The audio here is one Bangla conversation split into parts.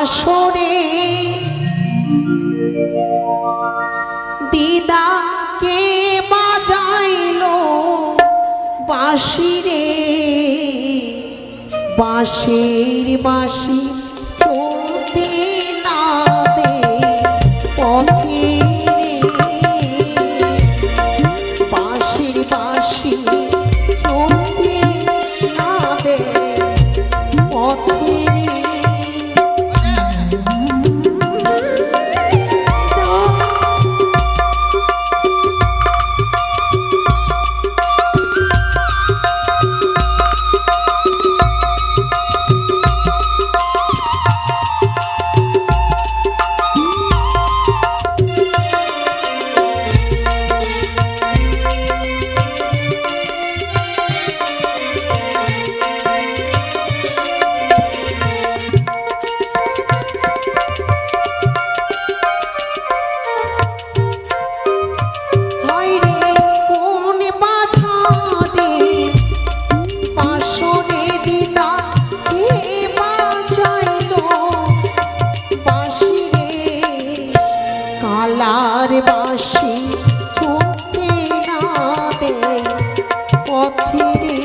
বাঁশরে দিদা কে বাজাইলো বাঁশি রে বাঁশির বাঁশি চলতে না দে পথে বাঁশির বাঁশি চলতে না দে পথে বাঁশি চলতে না দে পথে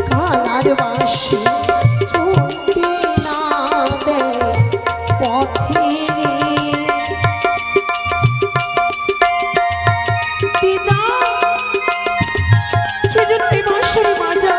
কালার বাঁশি চলতে না দে পথে দিদা সেজন্য বাঁশি বাজা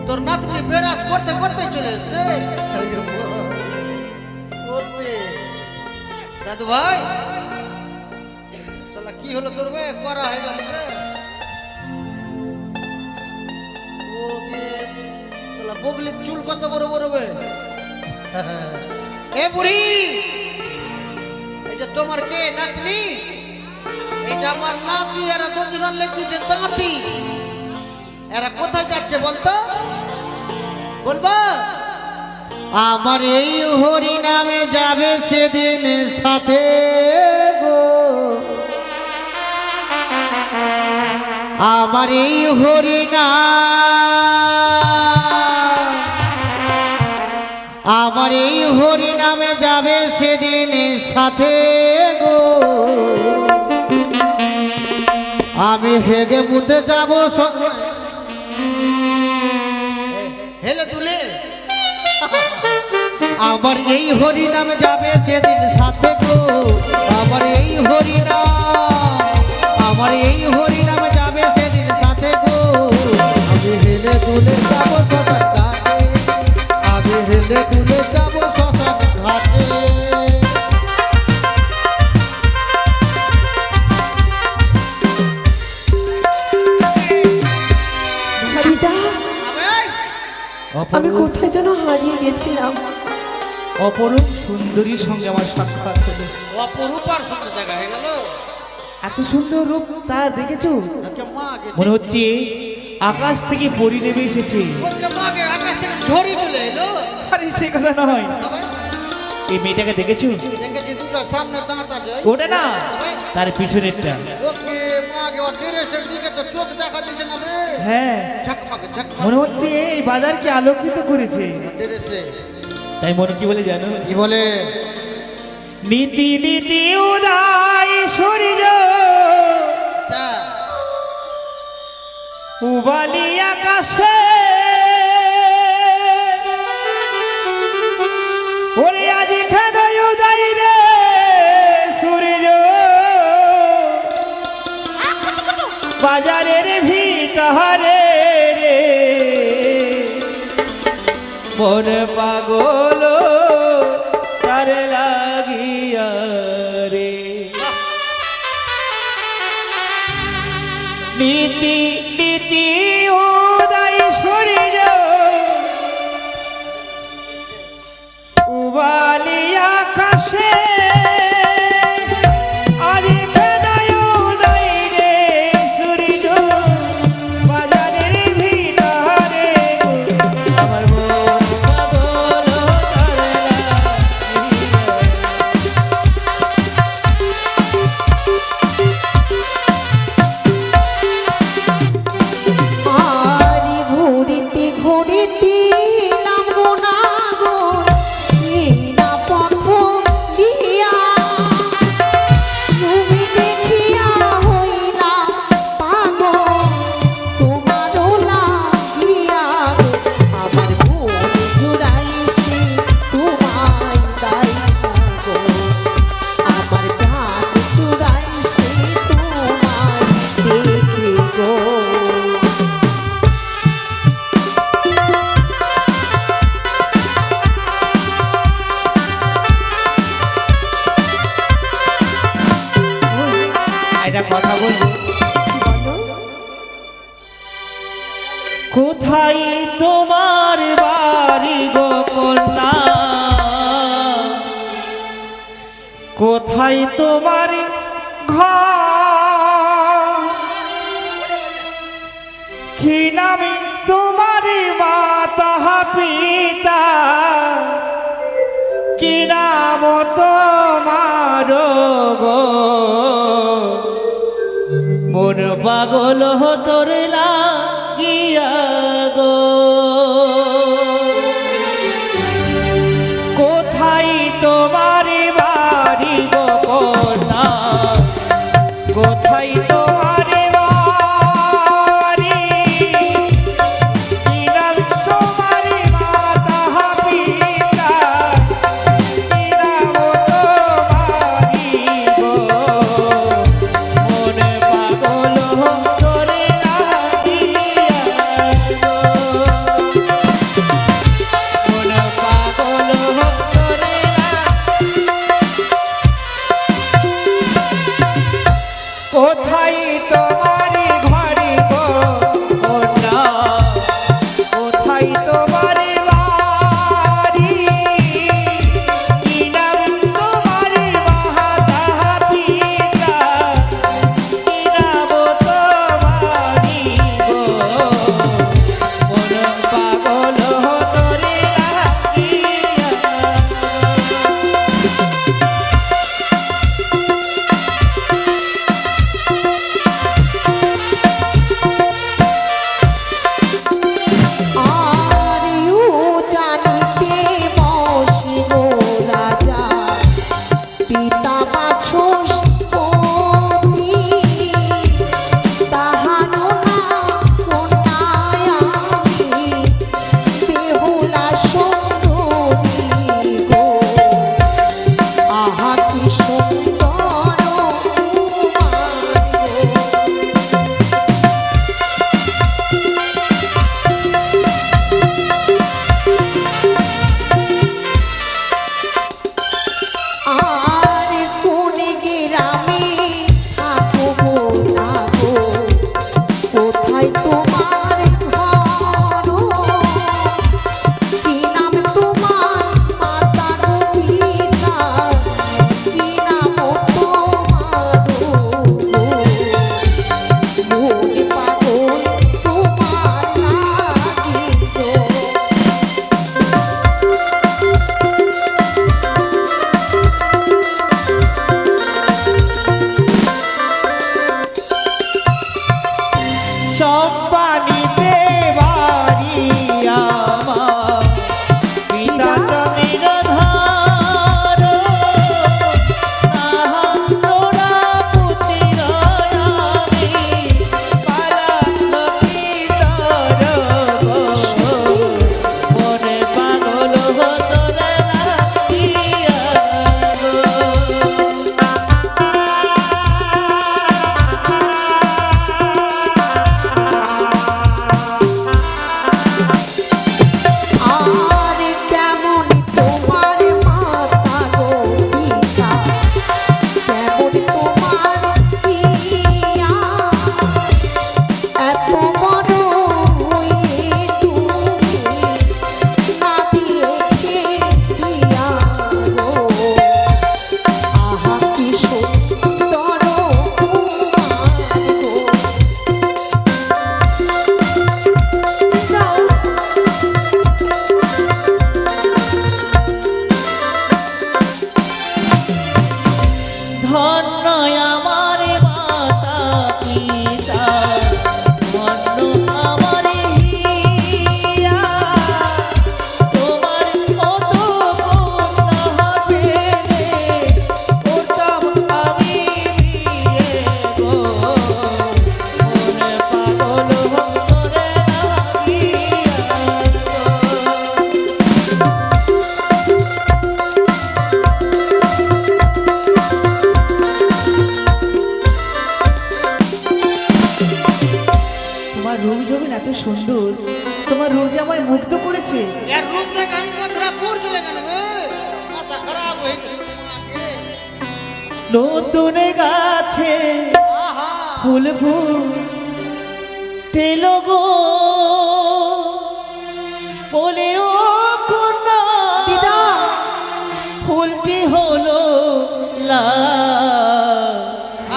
তোর নাতনি বেরাস করতে করতে চলে এসছে দাদু ভাই চলা কি হলো তোর বে করা হয়ে গেল রে ও বে চলা বগলির চুল কত বড় বড় বে এ বুড়ি এই যে তোমার কে নাতনি এটা আমার নাতি এরা দুজন লেগেছে দাঁতি এরা কোথায় যাচ্ছে বলতো বলবা আমার এই হরি নামে যাবে সেদিন সাথে গো আমার এই হরিনা আমার এই হরি নামে যাবে সেদিন সাথে গো আমি হেগে মুতে যাব হেলে তুলে আমার এই হরি নামে যাবে সেদিন সাথে গো আমার এই হরি আমার এই হরি নামে যাবে সেদিন সাথে গো আমি হেলে তুলে যাব শ্মশান ঘাটে আমি হেলে তুলে যাব শ্মশান ঘাটে হরিদা, আমি কোথায় যেন হারিয়ে গেছিলাম। অপরূপ সুন্দরীর সঙ্গে আমার সাক্ষাৎ হলো। অপরূপার সঙ্গে দেখা হয়ে গেল। এত সুন্দর রূপ তা দেখেছো? মনে হচ্ছে আকাশ থেকে পরি নেমে এসেছে। আকাশ থেকে ঝড়ি চলে এলো। আরে সে কথা নয়, এই মেয়েটাকে দেখেছো? দেখেছি, দুটো সামনে দাঁত আছে। ওটা না, তার পিছনেরটা। ওকে মাগে ওর ড্রেসের দিকে তো চোখ দেখা দিছে না রে। হ্যাঁ, ঝকমকে ঝকমকে মনে হচ্ছে এই বাজারকে আলোকিত করেছে। ড্রেসে তাই মনে কি বলে জানো? কি বলে? নীতি নীতি উদয় সূর্য আচ্ছা, উবালি আকাশে ওরে আজ খেদয় উদয় রে সূর্য বাজারের ভিতরে রে মন পাগল তার লাগিয়া রে নীতি নীতি উদয় সূর্য উবালি আকাশে আজ খেদয় উদয় রে সূর্য বাজারের ভিতরে আমার মন পাগল তার আর ঘুরিতে ঘুরিতে নামবো না গো না পথ দিয়া তুমি দেখিয়া হইলা পাগল তোমারও লাগিয়া গো আমার মন জুড়াইছে তোমায় দাইয়া গো আমার প্রাণ জুড়াইছে তোমায় দেখে গো। একটা কথা বলবো। কোথায় তোমার বাড়ি গো কন্যা? কোথায় তোমার ঘর? কি নামে তোমার মাতা পিতা? কি নাম তোমার গো? মন পাগল তোর লাগিয়া গো কোথায় তোমার বাড়ি গো কন্যা? কোথায় তোমার বাড়ি? কি নাম তোমার মাতা পিতা? কি নাম তোমারি গো? মন পাগল তোর লাগিয়া গো মন পাগল তোর কোথায় তোমার ঘরে গো কন্যা? কোথায় তোমার বাড়ি? কি নাম তোমার মাতা পিতা? কি নাম তোমারি গো? মন পাগল তোর লাগিয়া রূপ যখন এত সুন্দর, তোমার রূপ যে আমায় মুগ্ধ করেছে। এর রূপ দেখে আমি মাথা পুর চলে গেল মাথা খারাপ হয়ে গেল মাকে। নতুন গাছে আহা ফুল ফুটেল গো, বলে ও কন্যা দিদা ফুলটি হলো লাল।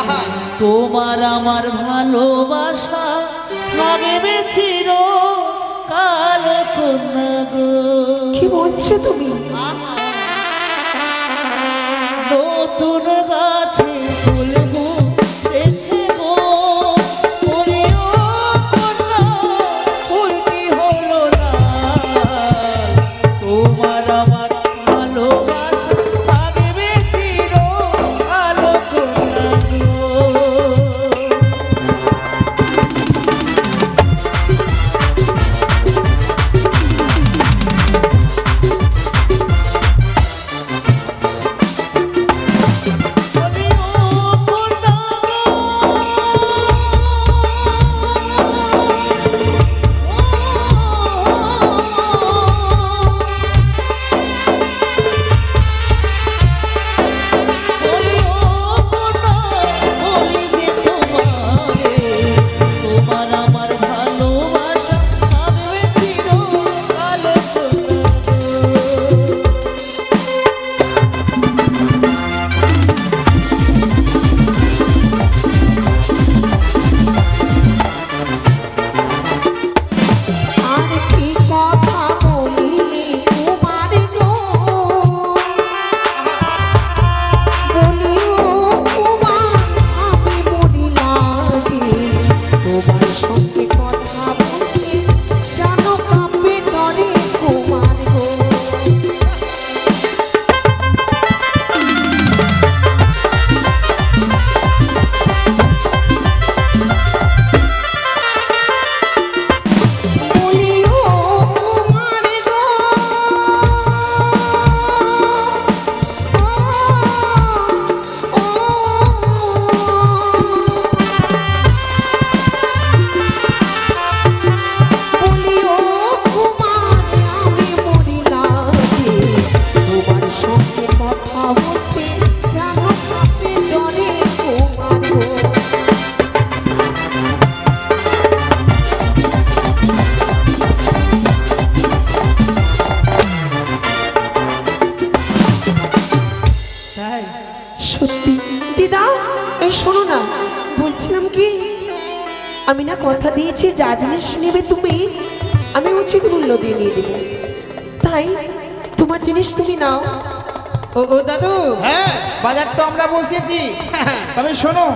আহা তোমার আমার ভালোবাসা লাগবে চির কালো কন্যা গো। কি বলছো তুমি? নতুন গাছে ফুল ফুটেছে গো, বলে ও কন্যা ফুলটি হলো লাল। তোমার আমার ভালোবাসা লাগবে চির কালো কন্যা গো। তোমার আমার ভালোবাসা লাগবে চির কালো কন্যা গো। আর কি কথা বলিনি তোমার গো, বলিও তোমার আমি মরিলাম যে, তোমার সঙ্গে কথা বলতে জানো কাঁপে ডরে তোমার গো। বলিও তোমার গো, বলিও তোমার আমি মরিলাম যে, তোমার সঙ্গে কথা বলতে প্রাণ কাঁপে ডরে তোমার গো। তাই সত্যি দিদা, এই শোনো না, বলছিলাম কি, আমি না কথা দিয়েছি যা জিনিস নেবে তুমি আমি উচিত মূল্য দিয়ে নিয়ে দেবো, তাই তোমার জিনিস তুমি নাও। ও দাদু, হ্যাঁ বাজার তো আমরা বসেছি, তবে শোনো,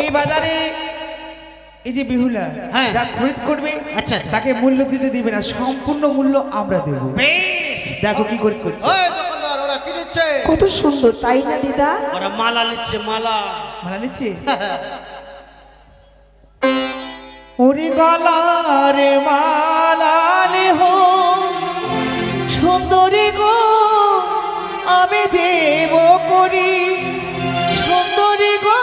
এই বাজারে এই যে বিহুলা হ্যাঁ। যা খরিদ করবে আচ্ছা, আচ্ছা। তাকে মূল্য দিতে দিবে না, সম্পূর্ণ মূল্য আমরা দেব। বেশ দেখো কি খরিদ করছে। ওই দোকানদার ওরা কি নিচ্ছে? কত সুন্দর তাই না দিদা? ওরা মালা নিচ্ছে মালা। মালা নিচ্ছে। ওরে গলারে মালালে হো সুন্দরী গো, আমি দেব করি সুন্দরী গো,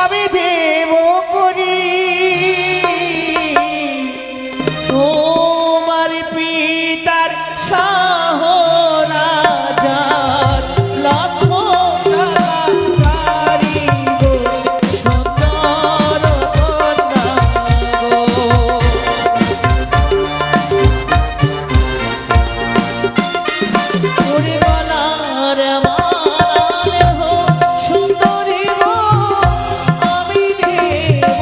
আমি দেব করি তোমার পিতার সাহরাজার লক্ষ টাকারি গো, সুন্দর কন্যা গো। ওরে গলার মালালে হো সুন্দরী গো, আমি দেব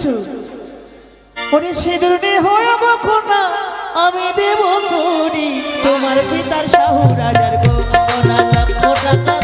বলছো? ওরে সিঁদুর নে হয় বখনা আমি দেব করি তোমার পিতার শাহু রাজার গো লক্ষ টাকা